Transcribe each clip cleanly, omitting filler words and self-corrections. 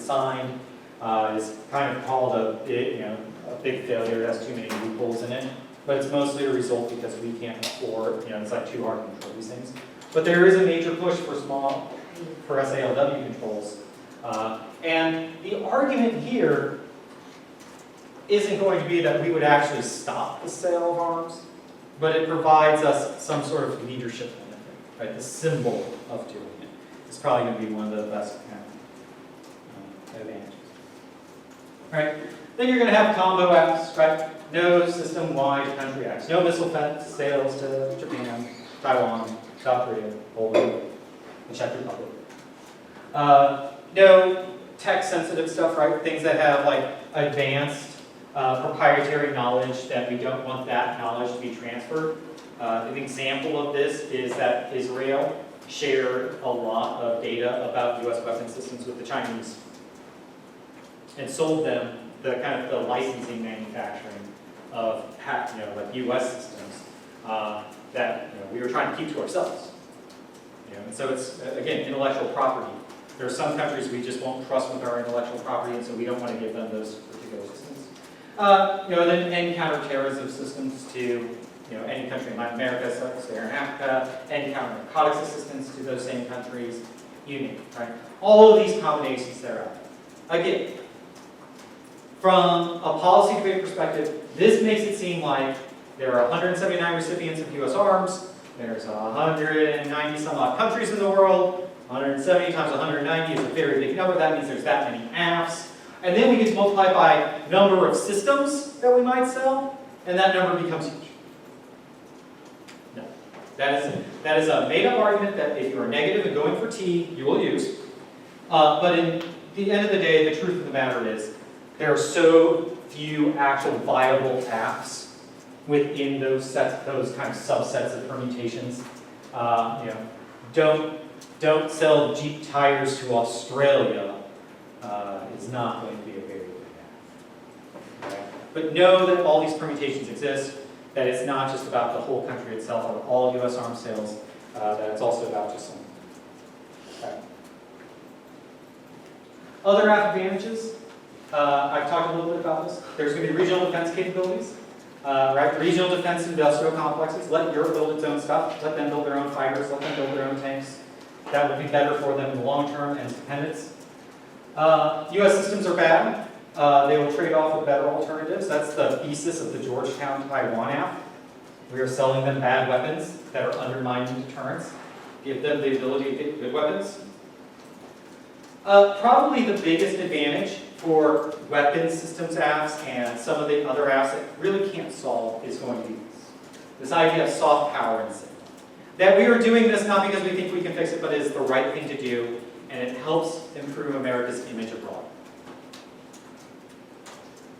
signed, is kind of called a big failure. It has too many loopholes in it. But it's mostly a result because we can't afford, it's like too hard to control these things. But there is a major push for SALW controls. And the argument here isn't going to be that we would actually stop the sale of arms, but it provides us some sort of leadership benefit, right? The symbol of doing it is probably going to be one of the best advantages. Right? Then you're going to have combo acts, right? No system-wide country acts. No missile sales to Japan, Taiwan, South Korea, Poland, the Czech Republic. No tech-sensitive stuff, right? Things that have like advanced proprietary knowledge that we don't want that knowledge to be transferred. An example of this is that Israel shared a lot of data about U.S. weapon systems with the Chinese and sold them the kind of the licensing manufacturing of like U.S. systems that we were trying to keep to ourselves. And so it's again intellectual property. There are some countries we just won't trust with our intellectual property, and so we don't want to give them those particular systems. Then end counterterrorism systems to any country in Latin America, Sub-Saharan Africa, end counter narcotics assistance to those same countries, you name it, right? All of these combinations that are out there. Again, from a policy debate perspective, this makes it seem like there are 179 recipients of U.S. arms, there's 190 some odd countries in the world, 170 times 190 is a very big number, that means there's that many AFs. And then we get to multiply by number of systems that we might sell, and that number becomes huge. No. That is a made-up argument that if you are negative and going for T, you will use. But in the end of the day, the truth of the matter is, there are so few actual viable AFs within those sets, those kind of subsets of permutations. Don't sell Jeep tires to Australia is not going to be a very good AF. Right? But know that all these permutations exist, that it's not just about the whole country itself or all U.S. arms sales, that it's also about just some. Okay. Other AF advantages. I've talked a little bit about this. There's going to be regional defense capabilities, right? Regional defense industrial complexes. Let Europe build its own stuff. Let them build their own fighters. Let them build their own tanks. That will be better for them in the long term and independence. U.S. systems are bad. They will trade off with better alternatives. That's the thesis of the Georgetown Taiwan app. We are selling them bad weapons that are undermining deterrence. Give them the ability to get good weapons. Probably the biggest advantage for weapons systems apps and some of the other apps that really can't solve is going to be this idea of soft power and signal. That we are doing this not because we think we can fix it, but it is the right thing to do, and it helps improve America's image abroad.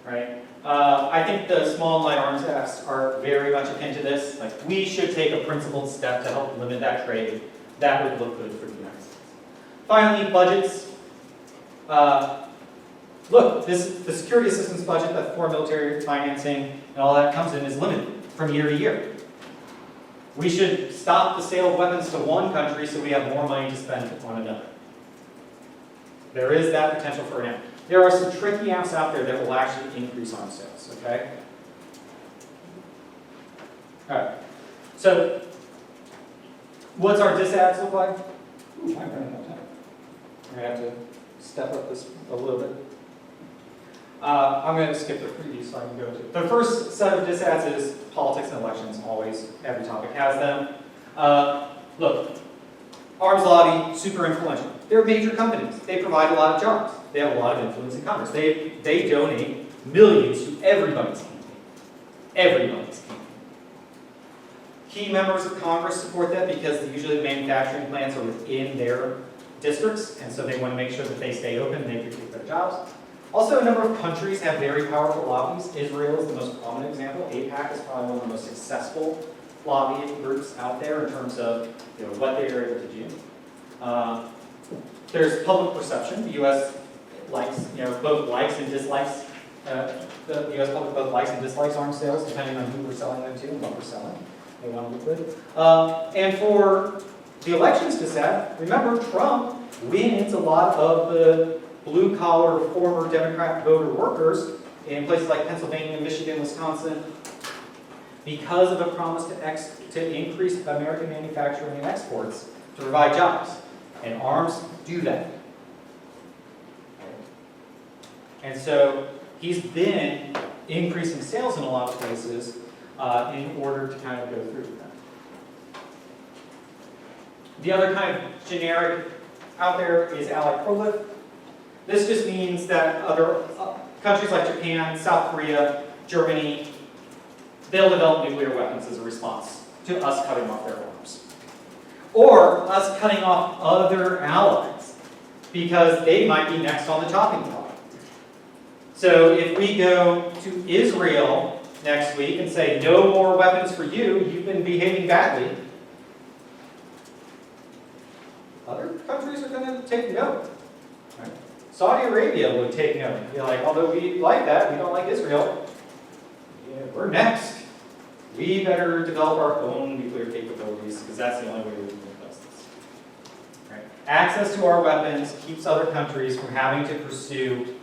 Right? I think the small and light arms apps are very much akin to this. Like, we should take a principled step to help limit that trade. That would look good for the United States. Finally, budgets. Look, the security assistance budget, that foreign military financing and all that comes in is limited from year to year. We should stop the sale of weapons to one country so we have more money to spend on another. There is that potential for an app. There are some tricky apps out there that will actually increase arms sales, okay? All right. So, what's our disads look like? Ooh, I'm running out of time. I'm going to have to step up this a little bit. I'm going to skip the preview so I can go to the first set of disads is politics and elections. Always, every topic has them. Look, arms lobby, super influential. They're major companies. They provide a lot of jobs. They have a lot of influence in Congress. They donate millions to everybody's campaign. Everybody's campaign. Key members of Congress support that because usually the manufacturing plants are within their districts, and so they want to make sure that they stay open and they create their jobs. Also, a number of countries have very powerful lobbies. Israel is the most prominent example. AIPAC is probably one of the most successful lobbying groups out there in terms of what they are able to do. There's public perception. The U.S. likes, both likes and dislikes. The U.S. public both likes and dislikes arms sales, depending on who we're selling them to and what we're selling. They want to look good. And for the elections to set, remember, Trump wins a lot of the blue-collar former Democrat voter workers in places like Pennsylvania, Michigan, Wisconsin, because of a promise to increase American manufacturing and exports to provide jobs. And arms do that. And so he's been increasing sales in a lot of places in order to kind of go through with that. The other kind of generic out there is allied prolif. This just means that other countries like Japan, South Korea, Germany, they'll develop nuclear weapons as a response to us cutting off their arms. Or us cutting off other allies, because they might be next on the chopping block. So if we go to Israel next week and say, no more weapons for you, you've been behaving badly, other countries are going to take note. Right? Saudi Arabia would take note. Be like, although we like that, we don't like Israel, yeah, we're next. We better develop our own nuclear capabilities, because that's the only way we can replace this. Right? Access to our weapons keeps other countries from having to pursue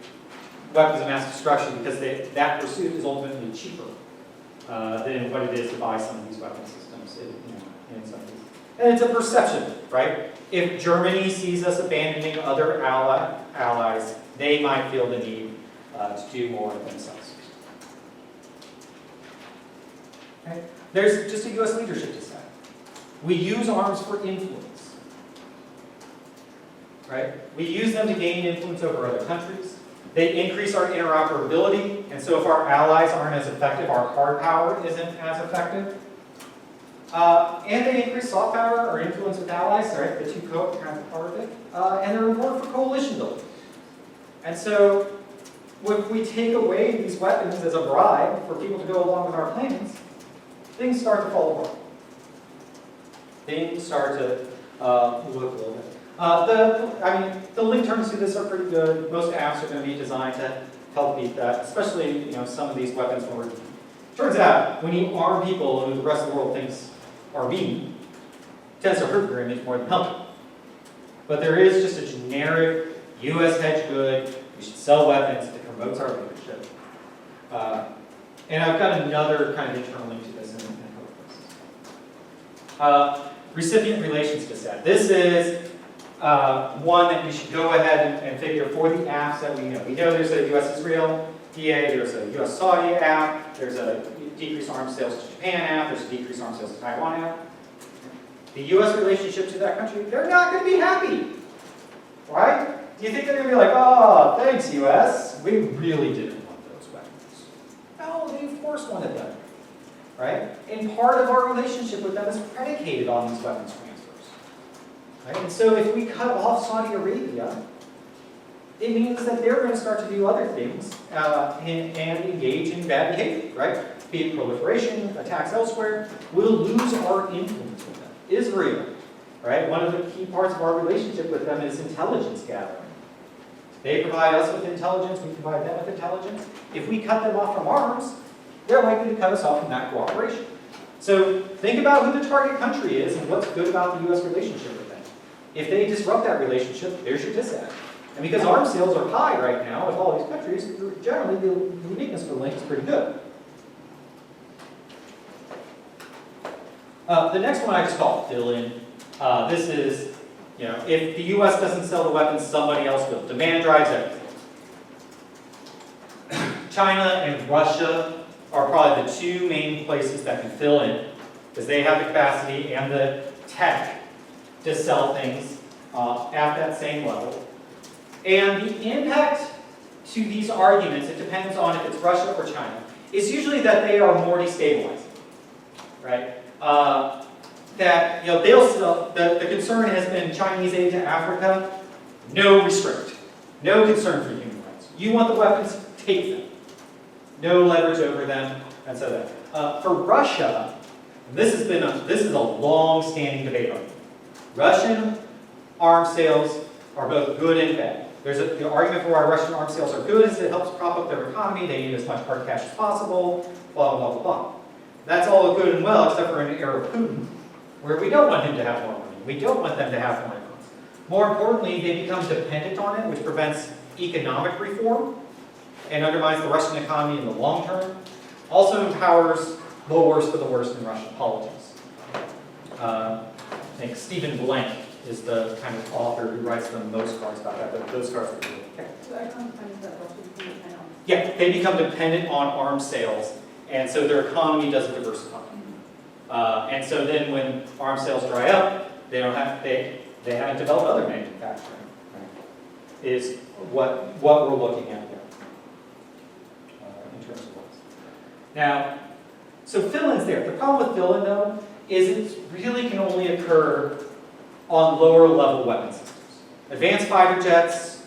weapons of mass destruction, because that pursuit is ultimately cheaper than what it is to buy some of these weapon systems in some cases. And it's a perception, right? If Germany sees us abandoning other allies, they might feel the need to do more themselves. Okay? There's just a U.S. leadership to say. We use arms for influence. Right? We use them to gain influence over other countries. They increase our interoperability, and so if our allies aren't as effective, our hard power isn't as effective. And they increase soft power or influence with allies, right? The two kind of part of it. And they're important for coalition building. And so, if we take away these weapons as a bribe for people to go along with our plans, things start to fall apart. Things start to look a little bit. The link terms to this are pretty good. Most apps are going to be designed to help beat that, especially some of these weapons. Turns out, when you arm people who the rest of the world thinks are mean, it tends to hurt your image more than help it. But there is just a generic U.S. hedge good. We should sell weapons that promotes our leadership. And I've got another kind of internal link to this in a couple places. Recipient relations cassette. This is one that we should go ahead and figure for the apps that we know. We know there's a U.S.-Israel DA, there's a U.S.-Saudi app, there's a decreased arms sales to Japan app, there's a decreased arms sales to Taiwan app. The U.S. relationship to that country, they're not going to be happy, right? Do you think they're going to be like, oh, thanks, U.S., we really didn't want those weapons? No, they of course wanted them, right? And part of our relationship with them is predicated on these weapons transfers. Right? And so if we cut off Saudi Arabia, it means that they're going to start to do other things and engage in bad behavior, right? Be it proliferation, attacks elsewhere. We'll lose our influence with them. Israel, right? One of the key parts of our relationship with them is intelligence gathering. They provide us with intelligence, we provide them with intelligence. If we cut them off from arms, they're likely to cut us off from that cooperation. So think about who the target country is and what's good about the U.S. relationship with them. If they disrupt that relationship, there's your disadvantage. And because arms sales are high right now with all these countries, generally the uniqueness for the link is pretty good. The next one I just call fill in. This is, if the U.S. doesn't sell the weapons, somebody else will. Demand drives everything. China and Russia are probably the two main places that can fill in, because they have the capacity and the tech to sell things at that same level. And the impact to these arguments, it depends on if it's Russia or China, is usually that they are more destabilizing, right? That they'll sell. The concern has been Chinese aid to Africa, no restrict, no concern for human rights. You want the weapons, take them. No leverage over them, and so that. For Russia, this is a long-standing debate argument. Russian arms sales are both good and bad. The argument for why Russian arms sales are good is it helps prop up their economy. They need as much hard cash as possible. Blah blah blah blah. That's all good and well, except for in the era of Putin, where we don't want him to have more money. We don't want them to have more influence. More importantly, they become dependent on it, which prevents economic reform and undermines the Russian economy in the long term. Also empowers the worst of the worst in Russian politics. I think Stephen Blank is the kind of author who writes the most cards about that, but those cards are good. Okay. So economic is that Russia became dependent on? Yeah, they become dependent on arms sales, and so their economy doesn't diversify. And so then when arms sales dry up, they haven't developed other manufacturing. Right? Is what we're looking at there in terms of what's. Now, so fill-ins there. The problem with fill-in though is it really can only occur on lower level weapon systems. Advanced fighter jets,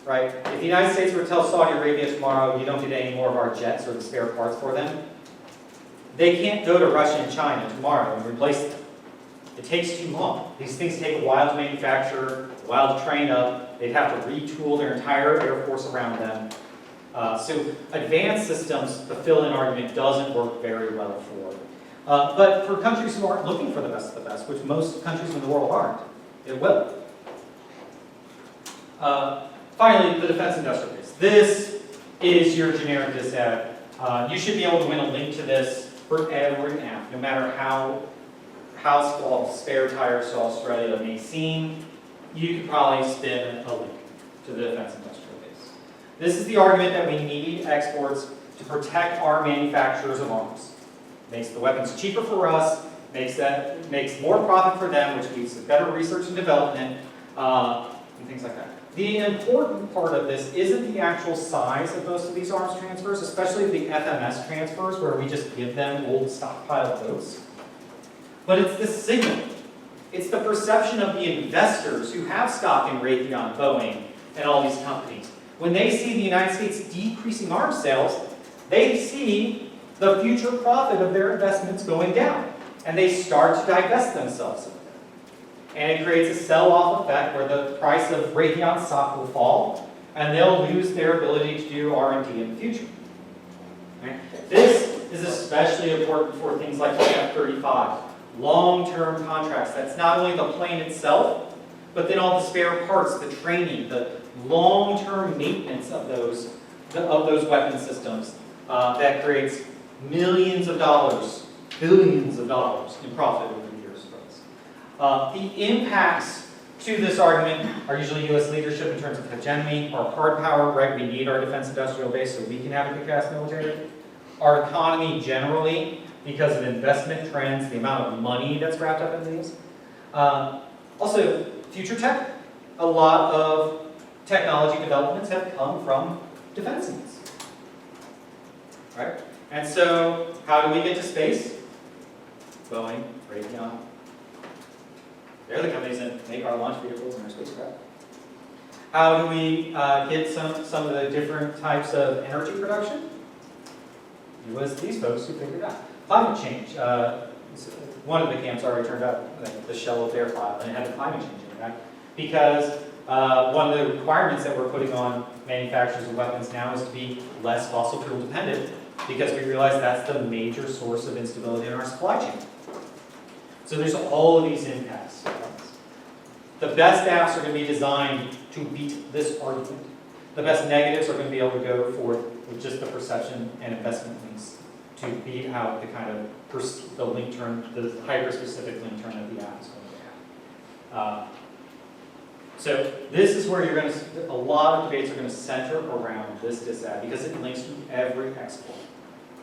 right? If the United States were to tell Saudi Arabia tomorrow, you don't get any more of our jets or the spare parts for them, they can't go to Russia and China tomorrow and replace them. It takes too long. These things take a while to manufacture, a while to train up. They'd have to retool their entire air force around them. So advanced systems, the fill-in argument doesn't work very well for. But for countries who aren't looking for the best of the best, which most countries in the world aren't, it will. Finally, the defense industrial base. This is your generic disad. You should be able to win a link to this for every app, no matter how small spare tires to Australia may seem. You could probably spin a link to the defense industrial base. This is the argument that we need exports to protect our manufacturers of arms. Makes the weapons cheaper for us, makes more profit for them, which leads to better research and development, and things like that. The important part of this isn't the actual size of most of these arms transfers, especially the FMS transfers, where we just give them old stockpile boats. But it's the signal. It's the perception of the investors who have stock in Raytheon, Boeing, and all these companies. When they see the United States decreasing arms sales, they see the future profit of their investments going down, and they start to divest themselves of it. And it creates a sell-off effect where the price of Raytheon stock will fall, and they'll lose their ability to do R&D in the future. Okay? This is especially important for things like the F-35, long-term contracts. That's not only the plane itself, but then all the spare parts, the training, the long-term maintenance of those weapon systems that creates millions of dollars, billions of dollars in profit over the years for us. The impacts to this argument are usually U.S. leadership in terms of hegemony or hard power, right? We need our defense industrial base so we can have a kick-ass military. Our economy generally, because of investment trends, the amount of money that's wrapped up in these. Also, future tech. A lot of technology developments have come from defense needs, right? And so, how do we get to space? Boeing, Raytheon. They're the companies that make our launch vehicles and our spacecraft. How do we get some of the different types of energy production? It was these folks who figured it out. Climate change. One of the camps already turned out the shell of their file, and it had the climate change in it, right? Because one of the requirements that we're putting on manufacturers of weapons now is to be less fossil fuel dependent, because we realize that's the major source of instability in our supply chain. So there's all of these impacts. The best apps are going to be designed to beat this argument. The best negatives are going to be able to go forth with just the perception and investment links to beat out the kind of the link term, the hyper-specific link term that the app is going to have. So this is where you're going to, a lot of debates are going to center around this disad because it links to every export.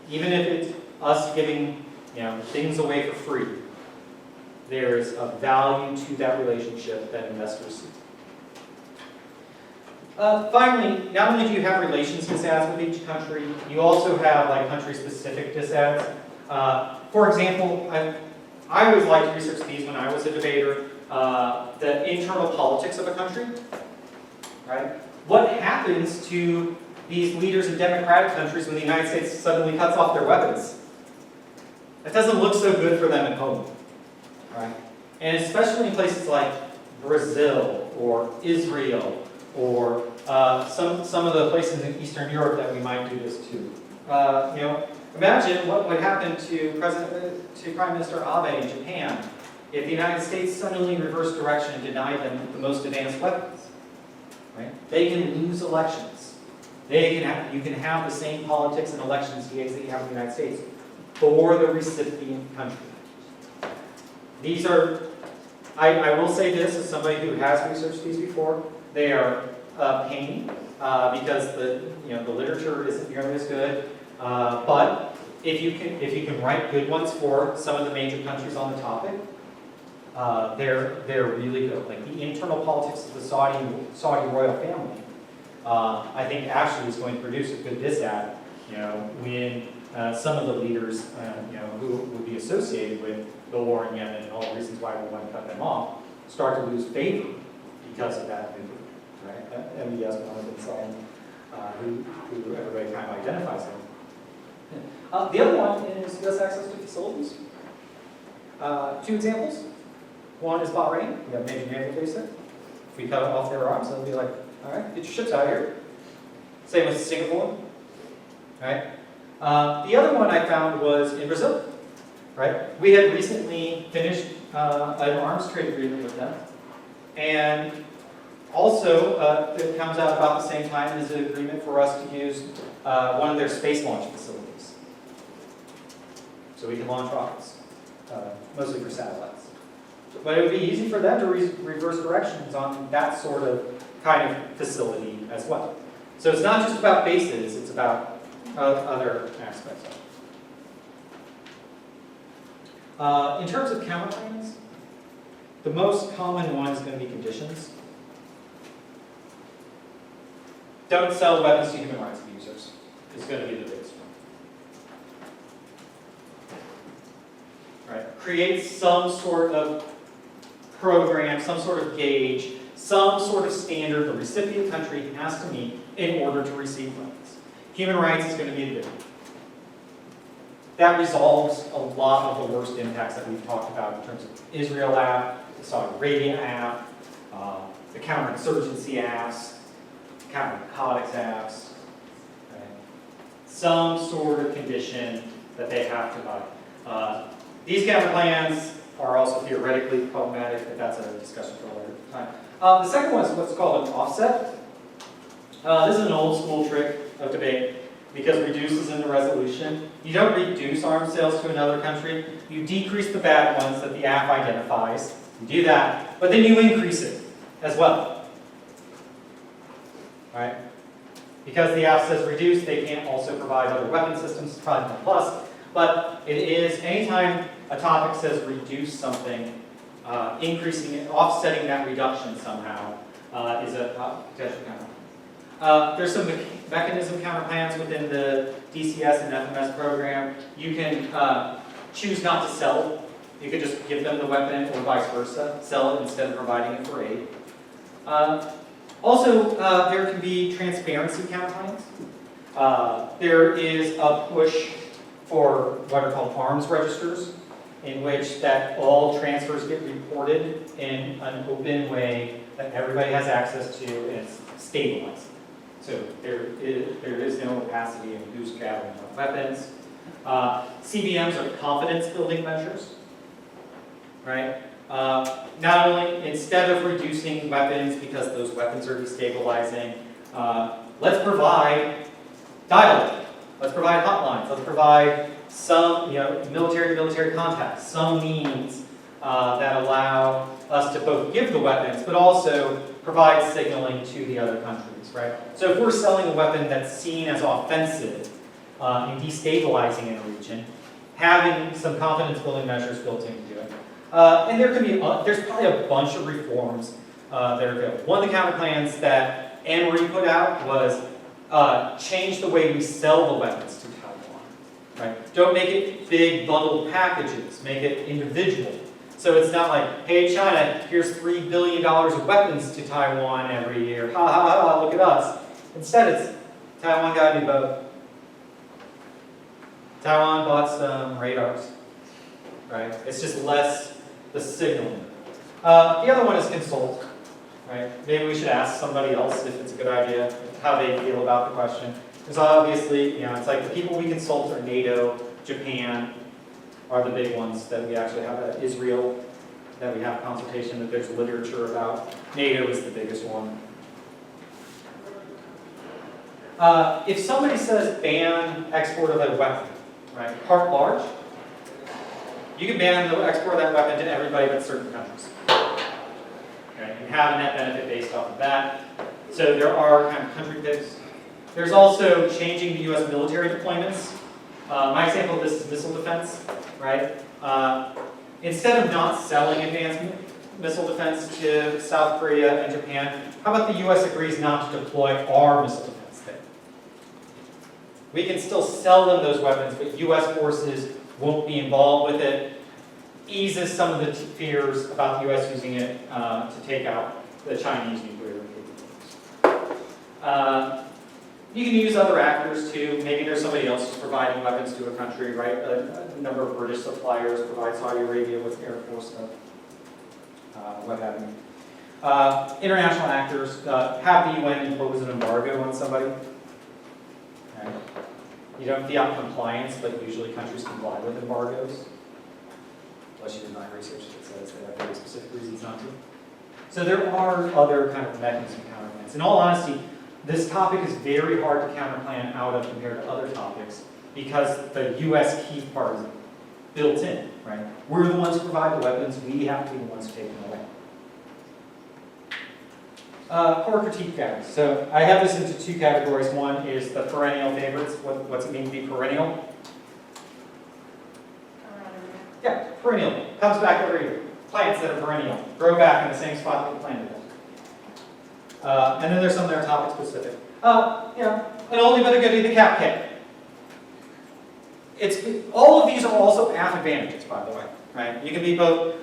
Even if it's us giving things away for free, there is a value to that relationship that investors see. Finally, not only do you have relations disads with each country, you also have country-specific disads. For example, I always liked to research these when I was a debater. The internal politics of a country, right? What happens to these leaders in democratic countries when the United States suddenly cuts off their weapons? That doesn't look so good for them at home, right? And especially in places like Brazil or Israel or some of the places in Eastern Europe that we might do this to. Imagine what would happen to Prime Minister Abe in Japan if the United States suddenly reversed direction and denied them the most advanced weapons. right? They can lose elections. You can have the same politics and elections that you have in the United States for the recipient country. These are, I will say this as somebody who has researched these before, they are a pain because the literature isn't nearly as good. But if you can write good ones for some of the major countries on the topic, they're really good. Like the internal politics of the Saudi royal family, I think actually is going to produce a good dissat, when some of the leaders, who would be associated with the war in Yemen and all the reasons why we want to cut them off, start to lose favor because of that movement, right? MBS Mohammed bin Salman, who everybody kind of identifies him. The other one is U.S. access to facilities. Two examples. One is Bahrain. We have major naval base there. If we cut off their arms, they'll be like, all right, get your ships out of here. Same with Singapore. Right? The other one I found was in Brazil. Right? We had recently finished an arms trade agreement with them. And also, it comes out about the same time as an agreement for us to use one of their space launch facilities. So we can launch rockets, mostly for satellites. But it would be easy for them to reverse directions on that sort of kind of facility as well. So it's not just about bases, it's about other aspects of it. In terms of counterclaims, the most common one is going to be conditions. Don't sell weapons to human rights abusers. It's going to be the biggest one. Right. Create some sort of program, some sort of gauge, some sort of standard the recipient country has to meet in order to receive weapons. Human rights is going to be the big one. That resolves a lot of the worst impacts that we've talked about in terms of Israel Act, the Saudi Arabia Act, the counterinsurgency acts, counter-narcotics acts, right? Some sort of condition that they have to buy. These counter plans are also theoretically problematic, but that's a discussion for a later time. The second one is what's called an offset. This is an old school trick of debate because reduce is in the resolution. You don't reduce arms sales to another country. You decrease the bad ones that the app identifies. You do that, but then you increase it as well. Right? Because the app says reduce, they can't also provide other weapon systems. It's probably not a plus. But it is, anytime a topic says reduce something, increasing it, offsetting that reduction somehow is a potential counter. There's some mechanism counter plans within the DCS and FMS program. You can choose not to sell. You could just give them the weapon or vice versa, sell it instead of providing it for aid. Also, there can be transparency counter plans. There is a push for what are called arms registers, in which that all transfers get reported in an open way that everybody has access to, and it's stabilized. So there is no opacity in who's gathering what weapons. CBMs are confidence building measures, right? Not only, instead of reducing weapons because those weapons are destabilizing, let's provide dialogue. Let's provide hotlines. Let's provide some, military-to-military contacts, some means that allow us to both give the weapons, but also provide signaling to the other countries, right? So if we're selling a weapon that's seen as offensive and destabilizing in a region, having some confidence-building measures built into it. And there can be, there's probably a bunch of reforms that are available. One of the counter plans that Anne Marie put out was change the way we sell the weapons to Taiwan, right? Don't make it big bundled packages, make it individual. So it's not like, hey China, here's $3 billion of weapons to Taiwan every year. Ha ha ha, look at us. Instead it's, Taiwan got a new boat. Taiwan bought some radars, right? It's just less the signaling. The other one is consult, right? Maybe we should ask somebody else if it's a good idea, how they feel about the question. Because obviously, it's like the people we consult are NATO, Japan are the big ones that we actually have. Israel, that we have consultation, that there's literature about. NATO is the biggest one. if somebody says ban export of a weapon, right, carte large, you can ban the export of that weapon to everybody but certain countries. Okay, and have a net benefit based off of that. So there are kind of country picks. There's also changing the U.S. military deployments. My example of this is missile defense, right? Instead of not selling advanced missile defense to South Korea and Japan, how about the U.S. agrees not to deploy our missile defense there? We can still sell them those weapons, but U.S. forces won't be involved with it. Eases some of the fears about the U.S. using it to take out the Chinese nuclear capabilities. You can use other actors too. Maybe there's somebody else who's providing weapons to a country, right? A number of British suppliers provide Saudi Arabia with Air Force stuff, what have you. International actors have the UN impose an embargo on somebody. Okay. You don't fiat compliance, but usually countries comply with embargoes. Unless you deny research that says they have very specific reasons not to. So there are other kind of mechanisms of counterplans. In all honesty, this topic is very hard to counterplan out of compared to other topics because the U.S. key part is built in, right? We're the ones who provide the weapons. We have to be the ones who take them away. Core critique guys. So I have this into two categories. One is the perennial favorites. What's it mean to be perennial? Yeah, perennial. Comes back every year. Plants that are perennial. Grow back in the same spot they planted it. And then there's some that are topic specific. An oldie but a goodie, the cap K. All of these are also AF advantages, by the way, right? You can be both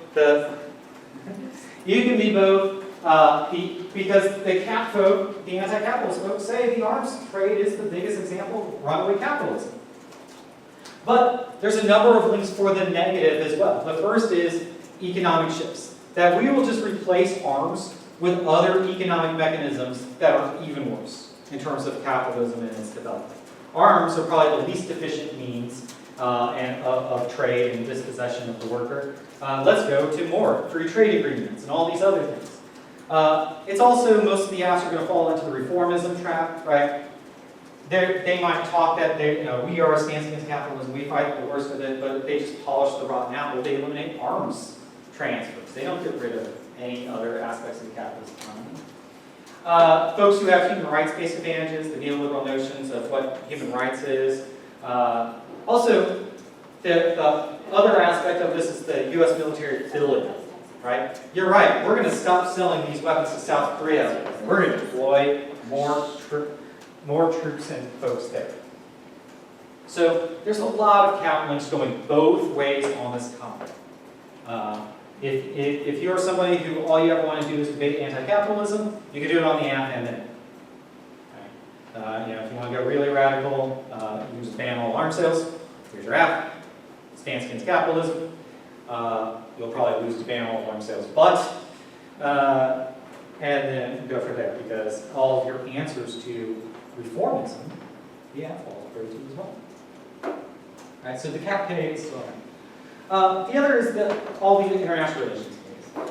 because the cap folk, the anti-capitalist folks say the arms trade is the biggest example of runaway capitalism. But there's a number of links for the negative as well. The first is economic shifts. That we will just replace arms with other economic mechanisms that are even worse in terms of capitalism and its development. Arms are probably the least efficient means of trade and dispossession of the worker. Let's go to more free trade agreements and all these other things. It's also, most of the apps are going to fall into the reformism trap, right? They might talk that we are a stance against capitalism, we fight the worst of it, but they just polish the rotten apple. They eliminate arms transfers. They don't get rid of any other aspects of the capitalist economy. Folks who have human rights-based advantages, the neoliberal notions of what human rights is. Also, the other aspect of this is the U.S. military fidelity, right? You're right, we're going to stop selling these weapons to South Korea. We're going to deploy more troops and folks there. So there's a lot of counterlinks going both ways on this topic. If you're somebody who all you ever want to do is debate anti-capitalism, you can do it on the app and then. Okay. If you want to go really radical, you just ban all arms sales. Here's your app. Stance against capitalism. You'll probably lose to ban all arms sales, but and then go from there because all of your answers to reformism, the app falls very to as well. All right. So the cap K is still. The other is all the international relations case.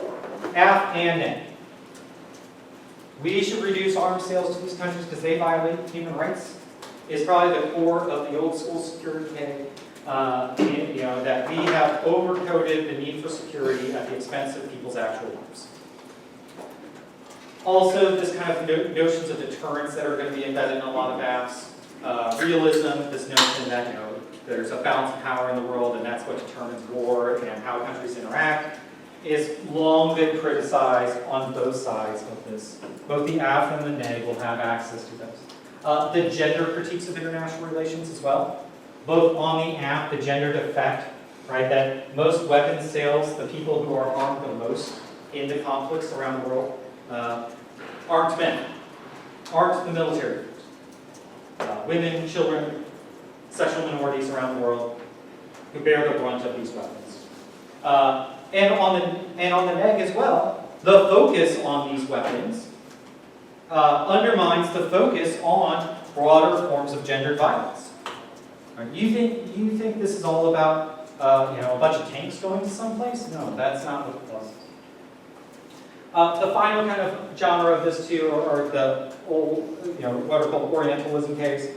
AF and NEN. We should reduce arms sales to these countries because they violate human rights. Is probably the core of the old school security K. That we have overcoded the need for security at the expense of people's actual lives. Also, this kind of notions of deterrence that are going to be embedded in a lot of apps. Realism, this notion that there's a balance of power in the world and that's what determines war and how countries interact, is long been criticized on both sides of this. Both the AF and the NEG will have access to those. The gender critiques of international relations as well. Both on the AF, the gendered effect, right, that most weapons sales, the people who are harmed the most in the conflicts around the world, aren't men, aren't the military. Women, children, sexual minorities around the world who bear the brunt of these weapons. And on the NEG as well, the focus on these weapons undermines the focus on broader forms of gendered violence. Right? You think this is all about a bunch of tanks going to someplace? No, that's not what it was. The final kind of genre of this too are the old, what are called Orientalism caves.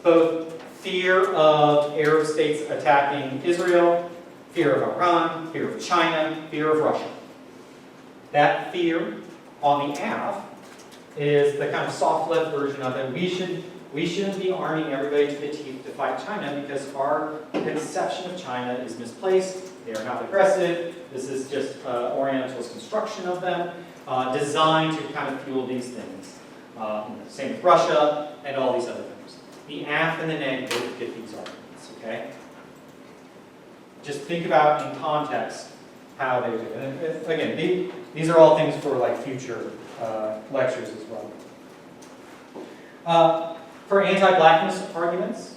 Both fear of Arab states attacking Israel, fear of Iran, fear of China, fear of Russia. That fear on the AF is the kind of soft-left version of it. We shouldn't be arming everybody to the teeth to fight China because our conception of China is misplaced. They are not aggressive. This is just Orientalist construction of them, designed to kind of fuel these things. Same with Russia and all these other things. The AF and the neg both get these arguments, okay? Just think about in context how they do it. And again, these are all things for like future lectures as well. For anti-blackness arguments,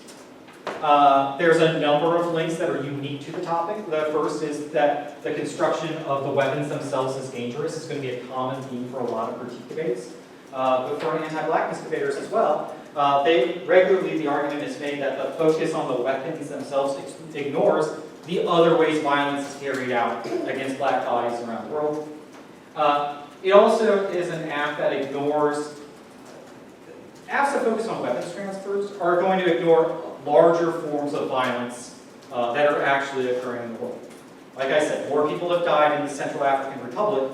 there's a number of links that are unique to the topic. The first is that the construction of the weapons themselves is dangerous. It's going to be a common theme for a lot of critique debates. But for anti-blackness debaters as well, the argument is made that the focus on the weapons themselves ignores the other ways violence is carried out against black bodies around the world. It also is an act that ignores, acts that focus on weapons transfers are going to ignore larger forms of violence that are actually occurring in the world. Like I said, more people have died in the Central African Republic,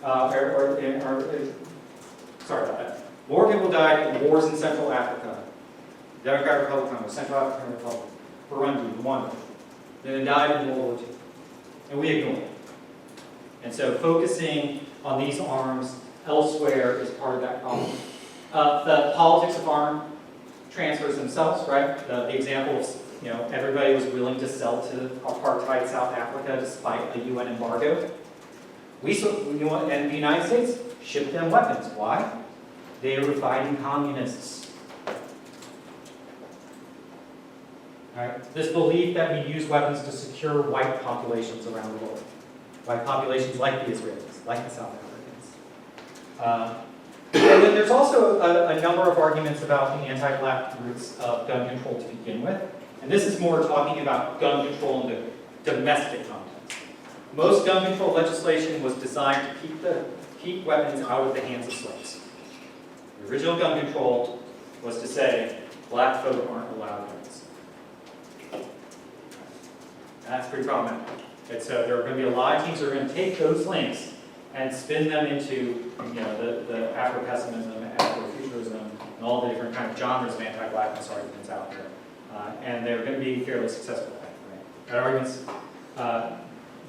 sorry about that. More people died in wars in Central Africa, Democratic Republic of Congo, Central African Republic, Burundi, Rwanda, than died in World War II. And we ignore it. And so focusing on these arms elsewhere is part of that problem. The politics of arm transfers themselves, right? The example of, everybody was willing to sell to apartheid South Africa despite a UN embargo. And the United States shipped them weapons. Why? They were fighting communists. Right? This belief that we use weapons to secure white populations around the world. White populations like the Israelis, like the South Africans. And then there's also a number of arguments about the anti-black roots of gun control to begin with. And this is more talking about gun control in the domestic context. Most gun control legislation was designed to keep weapons out of the hands of slaves. The original gun control was to say, black folk aren't allowed guns. That's pretty problematic. And so there are going to be a lot of teams that are going to take those links and spin them into the Afro-pessimism, Afro-futurism, and all the different kind of genres of anti-blackness arguments out there. And they're going to be fairly successful at that, right? That argument's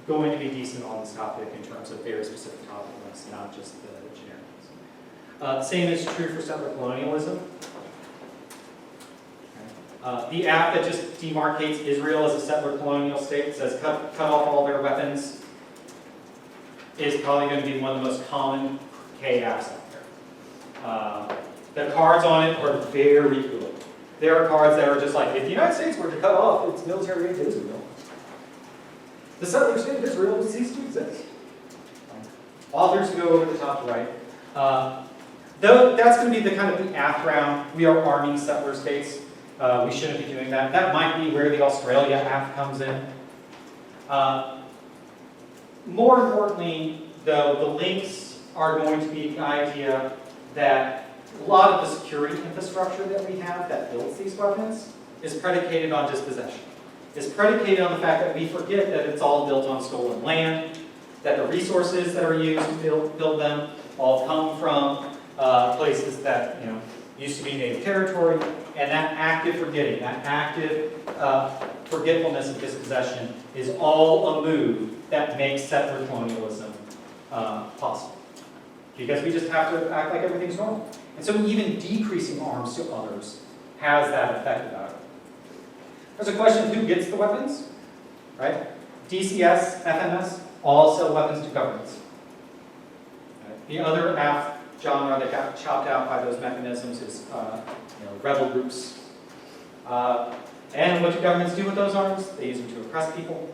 going to be decent on this topic in terms of very specific topic links, not just the generic ones. Same is true for settler colonialism. The act that just demarcates Israel as a settler colonial state, says cut off all their weapons, is probably going to be one of the most common K apps out there. The cards on it are very good. There are cards that are just like, if the United States were to cut off its military aid to Israel, the settler state of Israel would cease to exist. Authors go over the top right. Though that's going to be the kind of the aft round. We are arming settler states. We shouldn't be doing that. That might be where the Australia act comes in. More importantly, though, the links are going to be the idea that a lot of the security infrastructure that we have that builds these weapons is predicated on dispossession. It's predicated on the fact that we forget that it's all built on stolen land, that the resources that are used to build them all come from places that used to be native territory, and that active forgetting, that active forgetfulness of dispossession is all a move that makes settler colonialism possible. Because we just have to act like everything's normal. And so even decreasing arms to others has that effect about it. There's a question of who gets the weapons, right? DCS, FMS, all sell weapons to governments. Right? The other half genre that got chopped out by those mechanisms is rebel groups. And what do governments do with those arms? They use them to oppress people.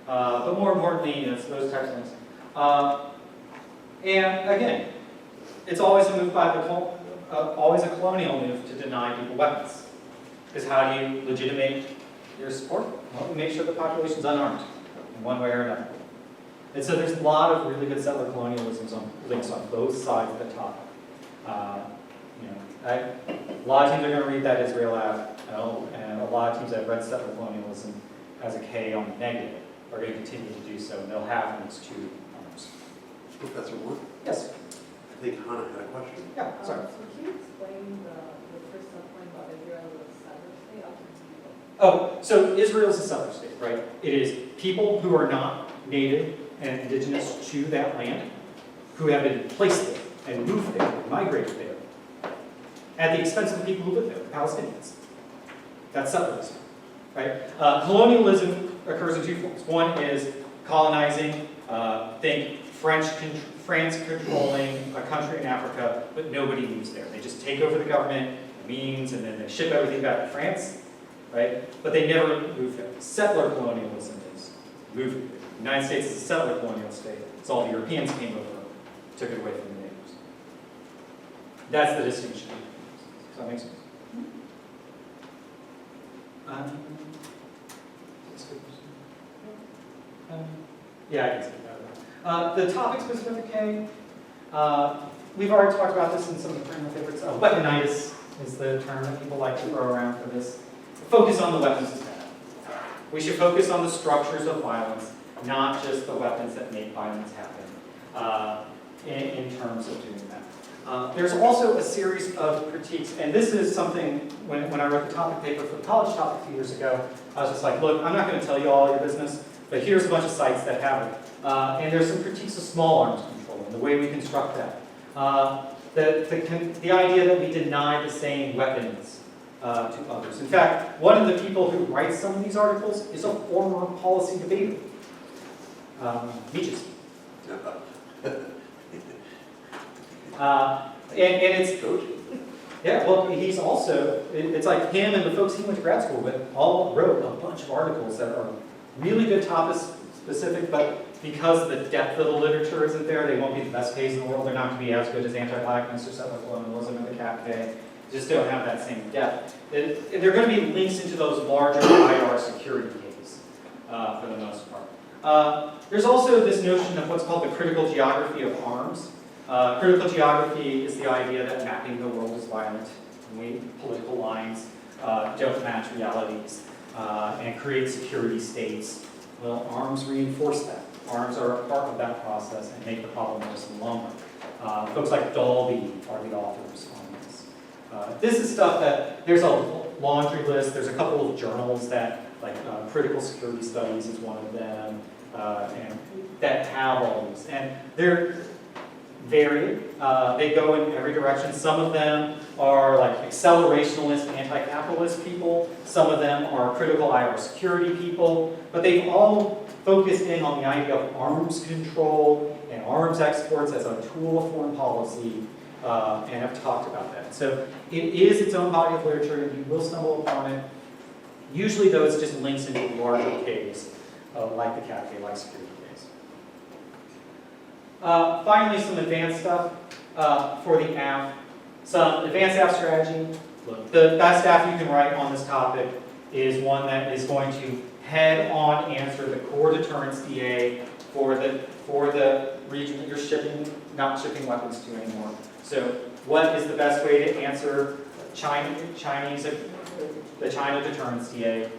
But more importantly, it's those types of things. And again, it's always a move by always a colonial move to deny people weapons. Because how do you legitimate your support? Well, you make sure the population's unarmed in one way or And so there's a lot of really good settler colonialisms on links on both sides of the topic. A lot of teams are going to read that Israel app, and a lot of teams that have read settler colonialism as a K on the negative are going to continue to do so, and they'll have links to arms. Professor Wood? Yes. I think Hannah had a question. Yeah, sorry. So can you explain the first subpoint about Israel as a settler state? I'll just read it. Oh, so Israel is a settler state, right? It is people who are not native and indigenous to that land, who have been placed there and moved there, and migrated there, at the expense of the people who live there, the Palestinians. That's settlerism, right? Colonialism occurs in two forms. One is colonizing, think France controlling a country in Africa, but nobody moves there. They just take over the government, means, and then they ship everything back to France, right? But they never move there. Settler colonialism is moving. The United States is a settler colonial state. It's all the Europeans came over, took it away from the neighbors. That's the distinction. Does that make sense? Yeah, I can see that. The topic specific K, we've already talked about this in some of the my favorites. Weaponitis is the term that people like to throw around for this. Focus on the weapons instead. We should focus on the structures of violence, not just the weapons that make violence happen, in terms of doing that. There's also a series of critiques, and this is something, when I wrote the topic paper for the college topic a few years ago, I was just like, look, I'm not going to tell you all your business, but here's a bunch of sites that have it. And there's some critiques of small arms control and the way we construct that. The idea that we deny the same weapons to others. In fact, one of the people who writes some of these articles is a former policy debater. Beaches. And it's, yeah, well, he's also, it's like him and the folks he went to grad school with all wrote a bunch of articles that are really good topic specific, but because the depth of the literature isn't there, they won't be the best Ks in the world. They're not going to be as good as anti-blackness or settler colonialism or the CAP K. Just don't have that same depth. They're going to be links into those larger IR security Ks for the most part. There's also this notion of what's called the critical geography of arms. Critical geography is the idea that mapping the world is violent, and political lines don't match realities, and create security states. Well, arms reinforce that. Arms are a part of that process and make the problem worse and longer. Folks like Dalby are the authors on this. This is stuff that, there's a laundry list, there's a couple of journals that, like Critical Security Studies is one of them, and that have all these. And they're varied. They go in every direction. Some of them are like accelerationist, anti-capitalist people. Some of them are critical IR security people. But they've all focused in on the idea of arms control and arms exports as a tool of foreign policy, and have talked about that. So it is its own body of literature, and you will stumble upon it. Usually, though, it's just links into larger Ks, like the CAFE, like security Ks. Finally, some advanced stuff for the app. Some advanced app strategy. Look, the best app you can write on this topic is one that is going to head-on answer the core deterrence DA for the region that you're not shipping weapons to anymore. So, what is the best way to answer the China deterrence DA?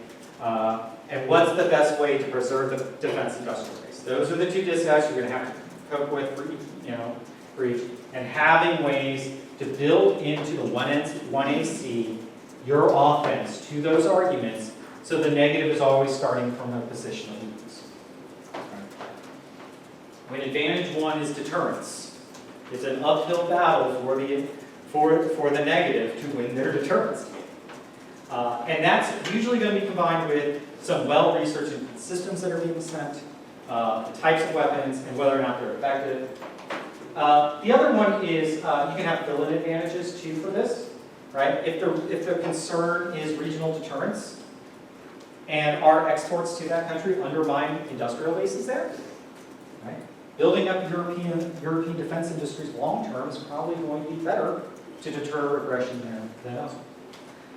And what's the best way to preserve the defense industrial base? Those are the two disguises you're going to have to cope with for each. And having ways to build into the 1AC your offense to those arguments, so the negative is always starting from a position of weakness. When advantage one is deterrence, it's an uphill battle for the negative to win their deterrence game. And that's usually going to be combined with some well-researched systems that are being sent, the types of weapons, and whether or not they're effective. The other one is you can have fill-in advantages too for this, right? If the concern is regional deterrence, and our exports to that country undermine industrial bases there, right? Building up European defense industries long-term is probably going to be better to deter aggression there than elsewhere.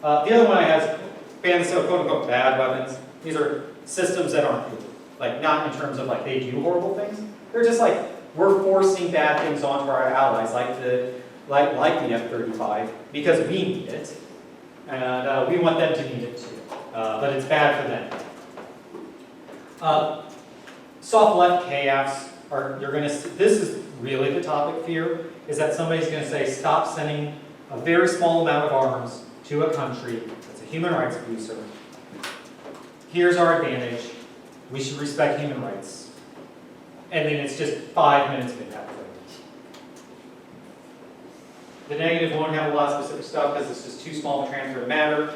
The other one I have is ban the so quote-unquote bad weapons. These are systems that aren't good. Like, not in terms of like they do horrible things, They're just like, we're forcing bad things onto our allies, like the F-35, because we need it, and we want them to need it too, but it's bad for them. Soft left KFs are, this is really the topic here, is that somebody's going to say, stop sending a very small amount of arms to a country that's a human rights abuser. Here's our advantage. We should respect human rights. And then it's just 5 minutes of impact. The negative won't have a lot of specific stuff because it's just too small to transfer to matter.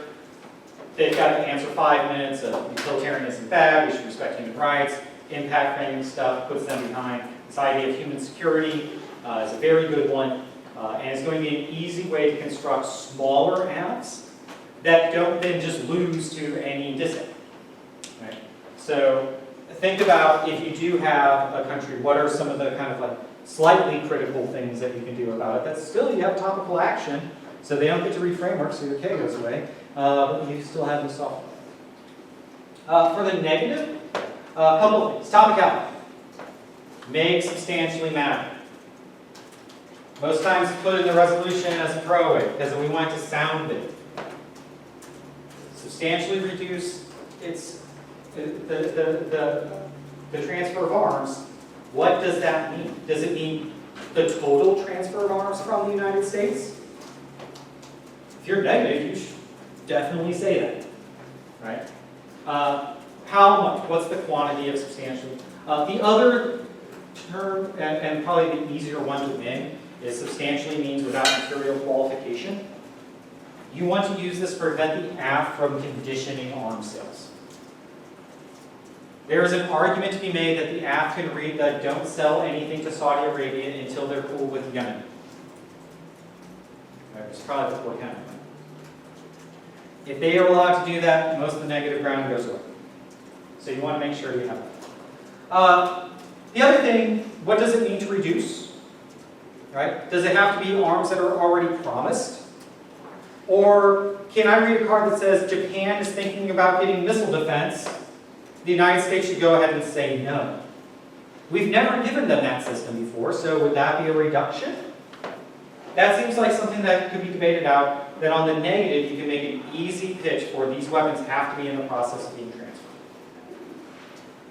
They've got to answer 5 minutes of utilitarianism bad, we should respect human rights. Impact framing stuff puts them behind. This idea of human security is a very good one. And it's going to be an easy way to construct smaller apps that don't then just lose to any dissent. Right? So think about if you do have a country, what are some of the kind of like slightly critical things that you can do about it? That's still, you have topical action, so they don't get to read framework, so your K goes away, but you still have the software. For the negative, a couple of things. Topicality. May substantially matter. Most times put in the resolution as a throwaway because we want it to sound big. Substantially reduce its the transfer of arms. What does that mean? Does it mean the total transfer of arms from the United States? If you're negative, you should definitely say that, right? How much? What's the quantity of substantially? The other term, and probably the easier one to win, is substantially means without material qualification. You want to use this to prevent the AF from conditioning arms sales. There is an argument to be made that the AF can read that don't sell anything to Saudi Arabia until they're cool with Yemen. Right, it's probably before Yemen. If they are allowed to do that, most of the negative ground goes away. So you want to make sure you have that. The other thing, what does it mean to reduce? Right? Does it have to be arms that are already promised? Or can I read a card that says Japan is thinking about getting missile defense? The United States should go ahead and say no. We've never given them that system before, so would that be a reduction? That seems like something that could be debated out, that on the negative, you can make an easy pitch for these weapons have to be in the process of being transferred.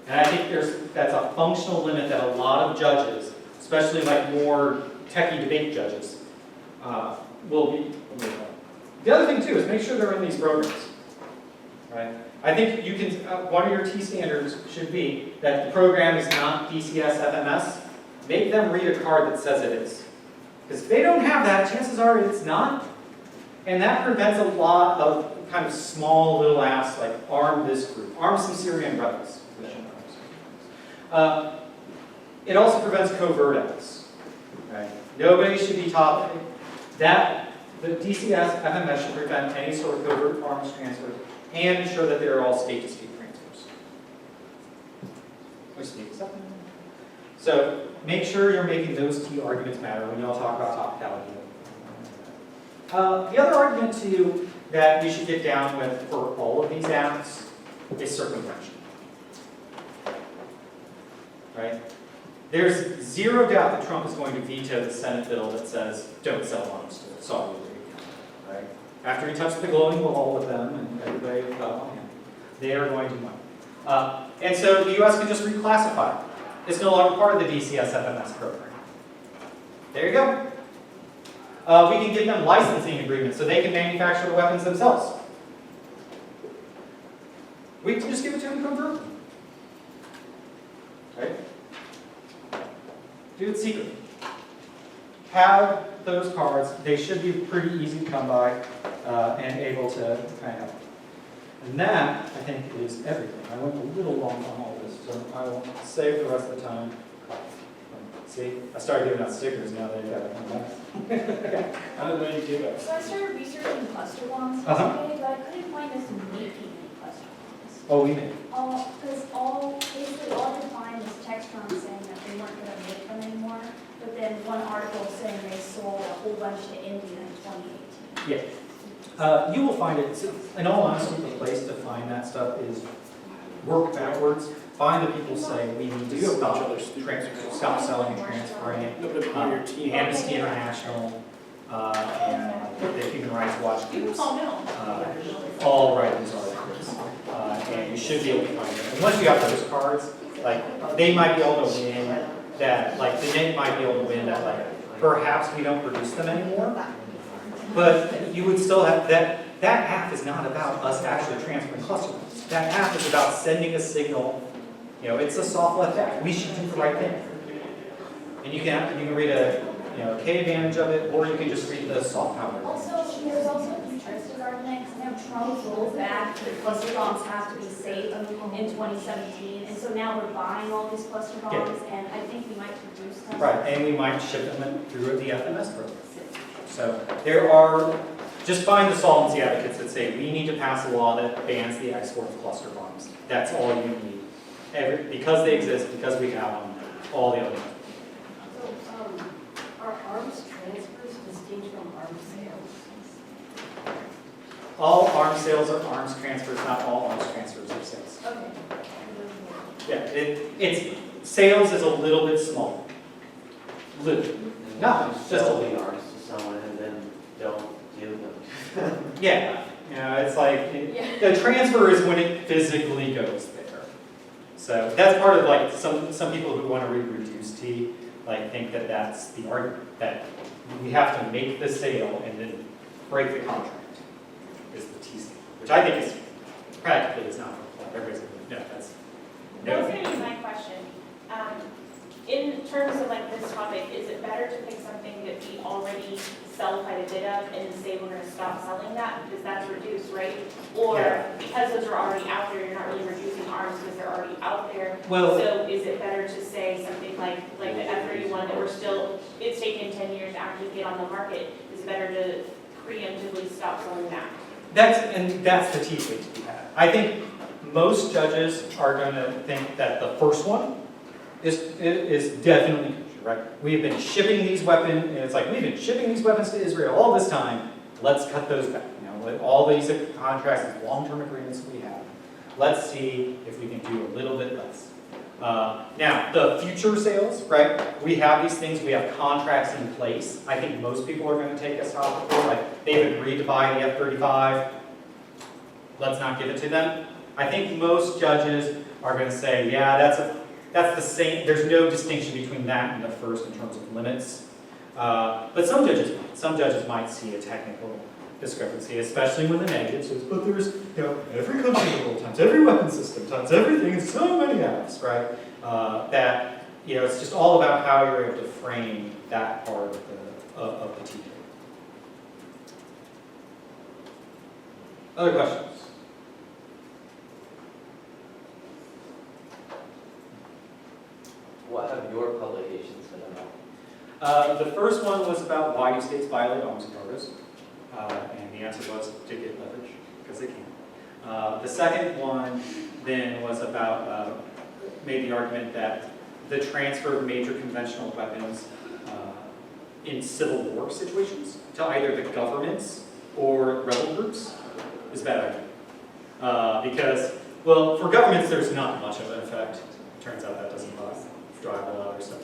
And I think that's a functional limit that a lot of judges, especially like more techie debate judges, will be. The other thing too is make sure they're in these programs, right? I think you can, one of your T standards should be that the program is not DCS FMS. Make them read a card that says it is. Because if they don't have that, chances are it's not. And that prevents a lot of kind of small little apps like arm this group, arm some Syrian rebels. It also prevents covert acts. Right? Nobody should be taught that the DCS FMS should prevent any sort of covert arms transfers and ensure that they're all state-to-state transfers. Which state is that? So make sure you're making those key arguments matter when you all talk about topicality. The other argument too that we should get down with for all of these apps is circumvention. Right? There's zero doubt that Trump is going to veto the Senate bill that says don't sell arms to Saudi Arabia. Right? After he touched the glowing wall with them and everybody fell on him, they are going to win. And so the U.S. can just reclassify it. It's no longer part of the DCS FMS program. There you go. We can give them licensing agreements so they can manufacture the weapons themselves. We can just give it to them convert. Right? Do it secretly. Have those cards. They should be pretty easy to come by and able to kind of. And that, I think, is everything. I went a little long on all this, so I will save the rest of the time. See, I started giving out stickers, now they've got to come back. How did they do that? So I started researching cluster bombs Uh-huh. today, but I couldn't find us making any cluster bombs. Oh, we made. Because basically all I could find was text from saying that they weren't going to make them anymore, but then one article saying they sold a whole bunch to India in 2018. Yeah. You will find it, in all honesty, the place to find that stuff is work backwards. find the people saying we need to stop selling and transferring it. Amnesty International, and the Human Rights Watch groups, all write these articles. And you should be able to find them. And once you have those cards, like, they might be able to win that, like, the NIC might be able to win that, like, perhaps we don't produce them anymore. But you would still have, that app is not about us actually transferring cluster bombs. That app is about sending a signal, you know, it's a soft left app. We should do the right thing. And you can read a, you know, K advantage of it, or you can just read the soft power. Also, there's also a futuristic argument, because now Trump rolled back the cluster bombs have to be safe in 2017, and so now we're buying all these cluster bombs, and I think we might produce them. Right, and we might ship them through the FMS program. So there are, just find the solvency advocates that say we need to pass a law that bans the export of cluster bombs. That's all you need. Because they exist, because we have them, all the other ones. So, are arms transfers distinct from arms sales? All arms sales are arms transfers, not all arms transfers are sales. Okay. Yeah, it's sales is a little bit small. Little. No, just a sell little. the arms to someone and then don't do them. Yeah, you know, it's like, the transfer is when it physically goes there. So that's part of like, some people who want to read reduced T, like think that that's the argument, that we have to make the sale and then break the contract, is the T sale, which I think is, practically is not, everybody's like, no, that's, That was no. gonna be my question. In terms of like this topic, is it better to pick something that we already sell quite a bit of and say we're gonna stop selling that because that's reduced, right? Or Yeah. because those are already out there, you're not really reducing arms because they're already out there. Well, So is it better to say something like the F-31 that we're still, it's taken 10 years to actually get on the market, is it better to preemptively stop selling that? that's the T rate we have. I think most judges are gonna think that the first one is definitely kosher, right? We've been shipping these weapons, and it's like, we've been shipping these weapons to Israel all this time, let's cut those back. You know, with all these contracts, these long-term agreements we have, let's see if we can do a little bit less. Now, the future sales, right? We have these things, we have contracts in place. I think most people are going to take us off before, like they've agreed to buy the F-35, let's not give it to them. I think most judges are going to say, yeah, that's the same, there's no distinction between that and the first in terms of limits. But some judges might see a technical discrepancy, especially when the negative says, but there's, you know, every country in the world times every weapon system times everything and so many apps, right? That, you know, it's just all about how you're able to frame that part of the teaching. Other questions? What have your publications been about? The first one was about why do states violate arms embargoes, and the answer was to get leverage, because they can. The second one then was about, made the argument that the transfer of major conventional weapons in civil war situations to either the governments or rebel groups is a bad idea. Because, well, for governments there's not much of an effect. Turns out that doesn't drive a lot of other stuff.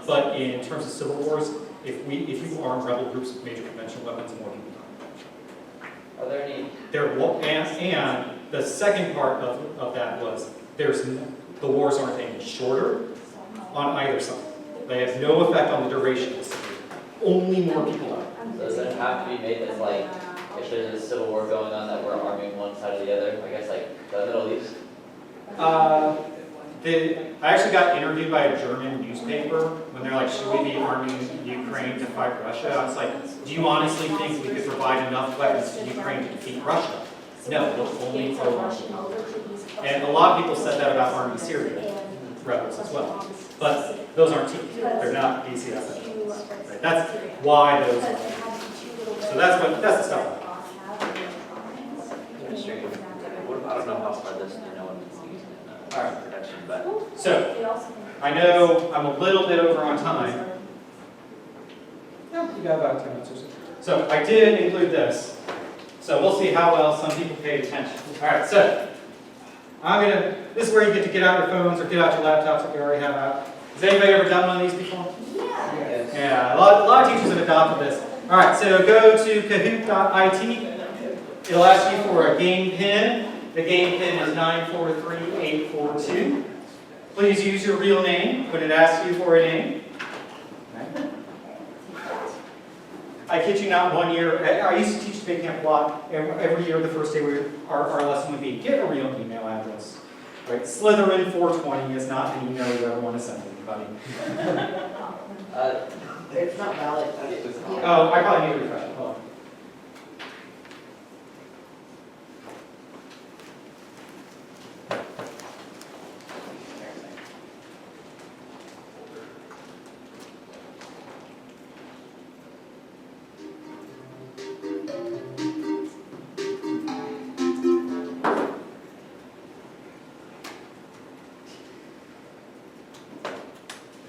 But in terms of civil wars, if you arm rebel groups with major conventional weapons, more people die. Are there any? And the second part of that was the wars aren't any shorter on either side. They have no effect on the duration of the civil war. Only more people die. So does it have to be made as like, if there's a civil war going on that we're arming one side or the other? I guess like the Middle East? I actually got interviewed by a German newspaper when they're like, should we be arming Ukraine to fight Russia? I was like, do you honestly think we could provide enough weapons to Ukraine to defeat Russia? No, we'll only throw Russia. And a lot of people said that about arming Syria rebels as well. But those aren't T. They're not DCS. Right? That's why those are. So that's the stuff. What about, I don't know how far this, I know what it's used in All right. production, but So, I know I'm a little bit over on time. Yeah, you got about 10 minutes or so. So I did include this. So we'll see how well some people paid attention. All right, so This is where you get to get out your phones or get out your laptops if you already have out. Has anybody ever done one of these before? Yeah. Yeah, a lot of teachers have adopted this. All right, so go to kahoot.it. It'll ask you for a game pin. The game pin is 943842. Please use your real name when it asks you for a name. I kid you not, 1 year, I used to teach Big Camp a lot. Every year, the first day our lesson would be, get a real email address. Right? Slytherin420 is not an email you ever want to send to anybody. It's not valid. Oh, I probably need to refresh it. Hold on.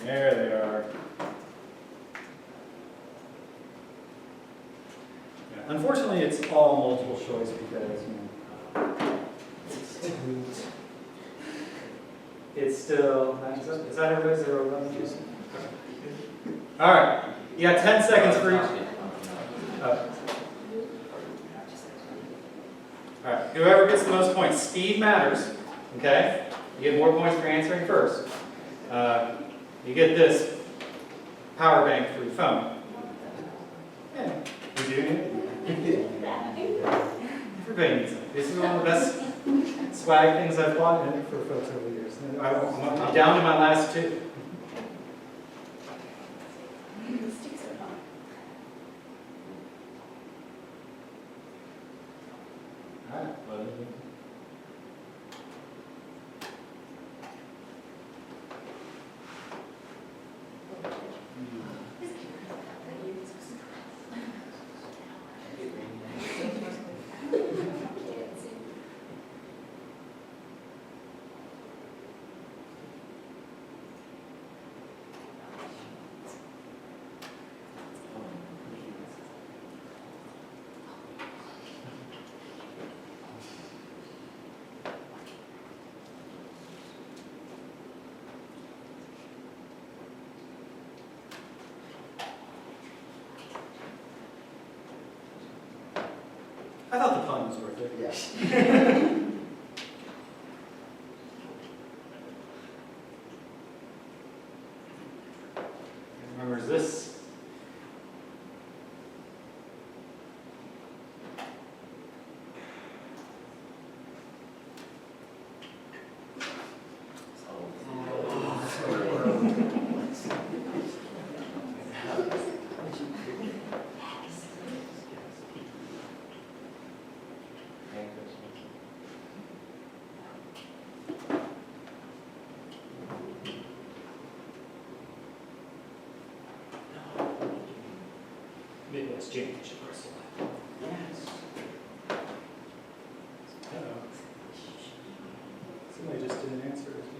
There they are. Yeah, unfortunately, it's all multiple choice because it's still. Is that everybody's 011? All right, you got 10 seconds for each. All right, whoever gets the most points. Speed matters. Okay, you get more points for answering first. You get this power bank for your phone. Yeah, you do. Everybody needs it. This is one of the best swag things I've bought for folks over the years. I'm down to my last two. All right, well, I thought the fun was worth it. Yes. Remember this? Maybe let's change it. Yes. Uh-oh. Somebody just didn't answer, I think.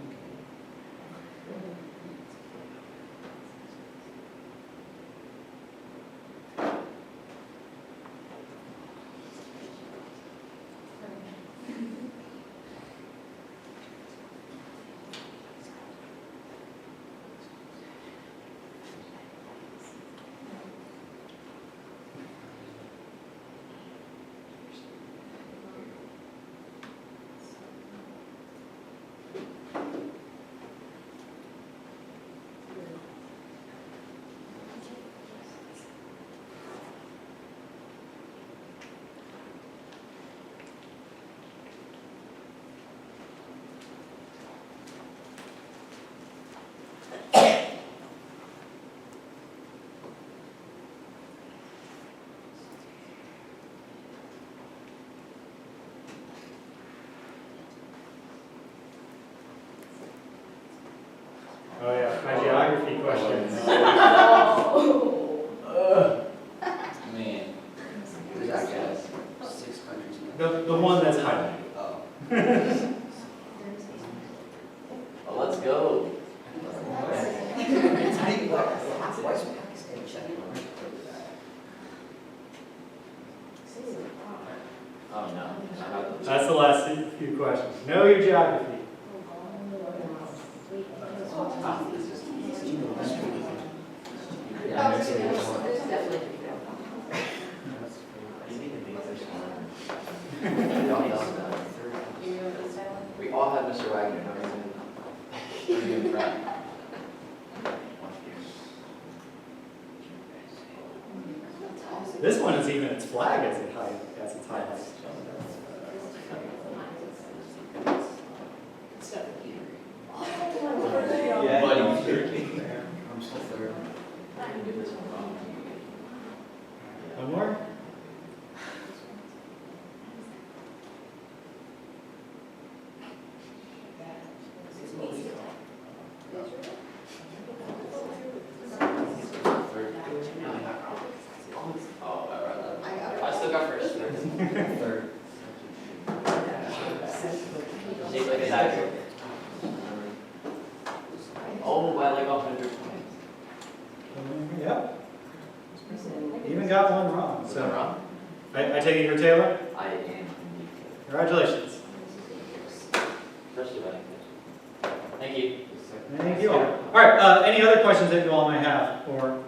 Oh yeah, my geography questions. Man. There's actually 6 countries. The one that's highlighted. Oh. Oh, let's go. Oh no. That's the last few questions. Know your geography. We all have Mr. Wagner. In front. This one is even its flag as its highlight. Yeah. Buddy. I'm still third. One more? Oh, I still got first. Third. Shaped like a dagger. Oh, by like 100. Yep. Even got one wrong. So So wrong. I take it you're Taylor? I am. Congratulations. Especially when Thank you. Thank you all. All right, any other questions that you all may have? Or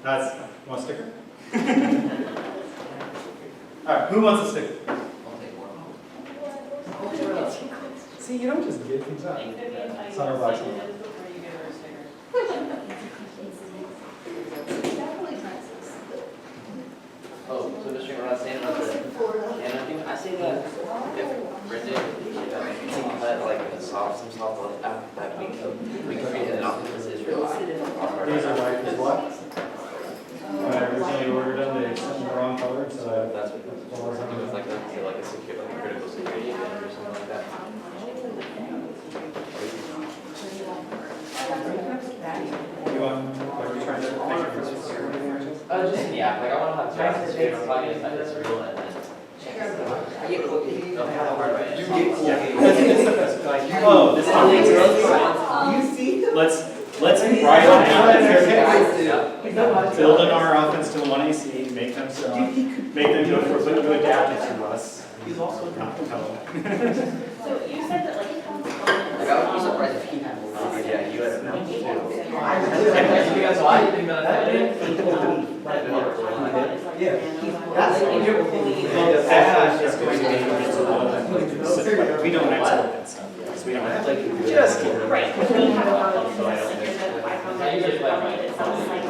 that's, want a sticker? All right, who wants a sticker? I'll take one. See, you don't just give things out. It's on our box. Oh, so Mr. King, we're not saying about the Canada thing. I say that if Brendan had like some soft love after that we created an office in Israel. These are like, is what? When I originally ordered them, they sent me the wrong color, so That's what it was like a secure, like a critical security event or something like that. you want, are you trying to make it Just in the app, like I want to have justice, you know, probably just this rule and then. I get cookie. Don't have a hard way. You get cookie. Yeah. Oh, this You see? let's write on that. Yeah. Build in our offense to 1AC, make them so, make them go for, but you adapt it to us. He's also Not to tell them. So you said that like. Like, I would be surprised if he had more. Yeah, you had enough too. You guys, why do you think that I did? Yeah. That's The path is going to be, we don't export that stuff, because we don't have, just kidding. Right, because we have a lot of things like there's a government, it sounds like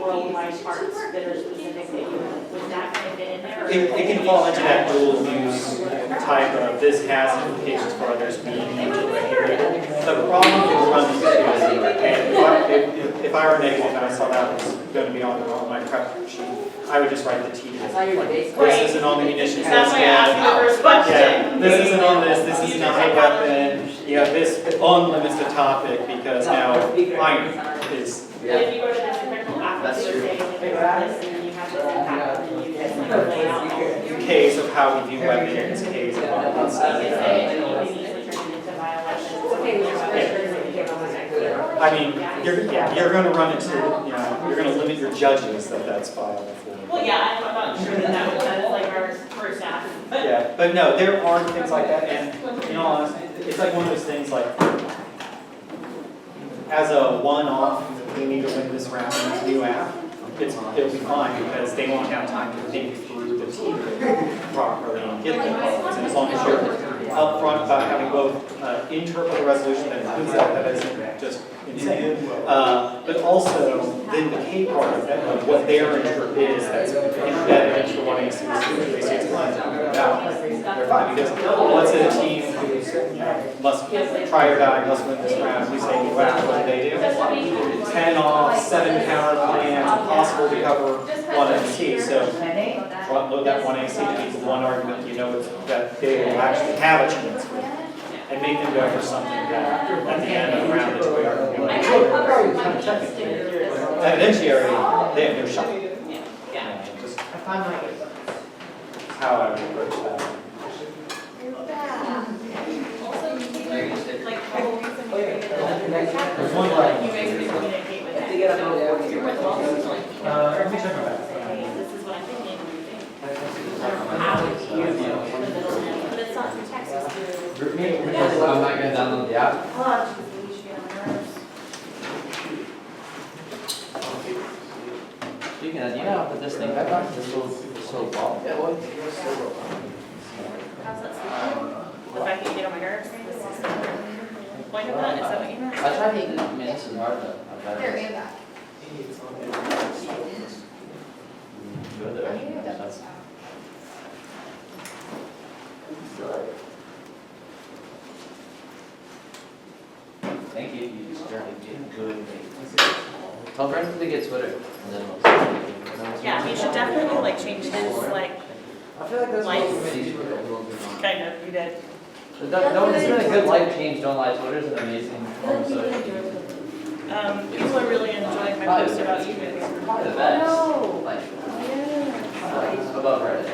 worldwide parts that are specific that you, would that kind of fit in there? or- It can fall into that dual use type of, this has implications for others being integrated. The problem is run into, and if I were negative and I saw that was going to be on my prep sheet, I would just write the T. This isn't on the munitions list That's why I asked yet. you the first question. Yeah, this isn't on this is not a weapon. You know, this unlimits the topic because now iron is, But if you go to this technical app, you say, like, this, and then you have this impact, and then you just like lay out all. case of how we view weapons, case of all that You stuff. say, you can easily turn it into violations. I mean, you're going to run into, you know, you're going to limit your judges that's viable for. Well, yeah, I'm not sure that's like our first ask. Yeah, but no, there are things like that, and you know, it's like one of those things like, as a one-off, we need to win this round in this new app, it'll be fine, because they won't have time to think through the team properly and get the points, and as long as you're upfront about having both interpret a resolution that includes that isn't just insane, but also then the K part of that, of what their interpret is, that's embedded into the 1AC, they say it's fine, they're fine, because let's say a team who must try or die, must win this round, we say, wow, what did they do? 10 off, 7 counter plans, impossible to cover 1AC, so front load that 1AC to equal one argument, you know that they will actually have a chance with, and make them go for something that at the end of the round, the toy argument. Evidentiary, they have no shot. Yeah. Just how I would approach that. Also, you can, like, how recently There's one line. you basically communicate with them. So you're with welcome to like, Let me check my back. say, hey, this is what I'm thinking, what do you think? I don't know how. Group me, because I'm not gonna download the app. Oh, geez, we should get on my nerves. Speaking of, you know, put this thing back on, this little ball. Yeah, well, How's that sleeping? The fact that you get on my nerves? The point of that, is that what you meant? I tried to, I mean, this is hard, but I've got There, it. and that. Good there. Thank you, you just started getting good. Tell Brendan to get Twitter, and then we'll see. Yeah, he should definitely like change his like, I feel like those Life. little committees were a little bit on. kind of, you did. No, it's been a good life change, don't lie, Twitter's an amazing form of social media. People are really enjoying my post about you guys. Probably the best. No. Like, above Reddit.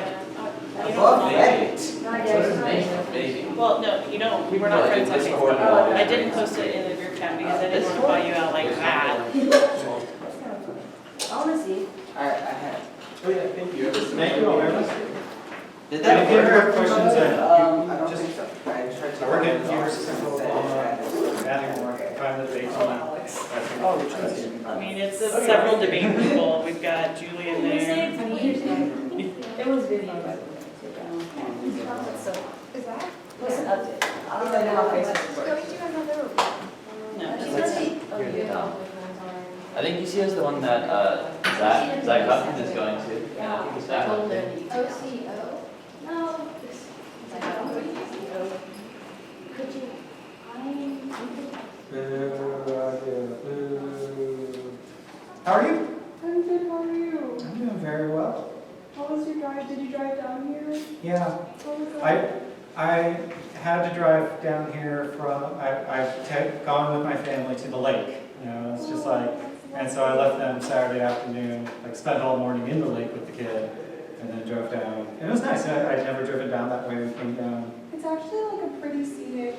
You don't know. Twitter's amazing, amazing. Well, no, you don't, we were not Like, friends on Discord and Facebook. all that. I didn't post it in the group chat because I didn't want to buy you out like that. I wanna see. I had. Oh, yeah, thank you. Thank you all very much. Did And if you have questions, I don't just think so. I tried to. work at Universal finally they I mean, it's several debate people, we've got Julian there. It was video, by the way. Is that? What's an update? I don't know how Facebook works. No. I think UC is the one that Zach Huffman is going to. Yeah, I think it's that one. OCO? No. Could you, How are you? I'm good, how are you? I'm doing very well. How was your drive? Did you drive down here? Yeah, What was that? I had to drive down here from, I've gone with my family to the lake, you know, it's just like, and so I left them Saturday afternoon, like spent all morning in the lake with the kid, and then drove down. And it was nice, I'd never driven down that way, we came down. It's actually like a pretty scenic.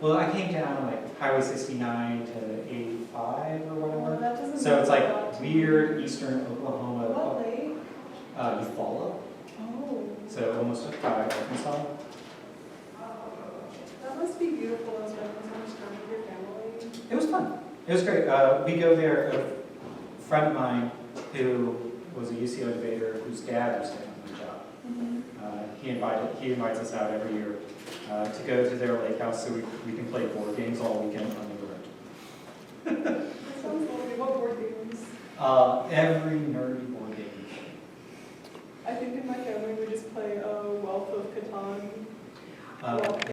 Well, I came down like Highway 69 to 85 or whatever. That doesn't. So it's make a like lot to me. weird eastern Oklahoma, What lake? Eufaula, Oh, so almost up by Arkansas. that must be beautiful as well, so much time with your family. It was fun. It was great. We go there, a friend of mine who was a UCO debater whose dad was taking the job. He invites us out every year to go to their lake house so we can play board games all weekend on the road. That sounds lovely. What board games? Every nerdy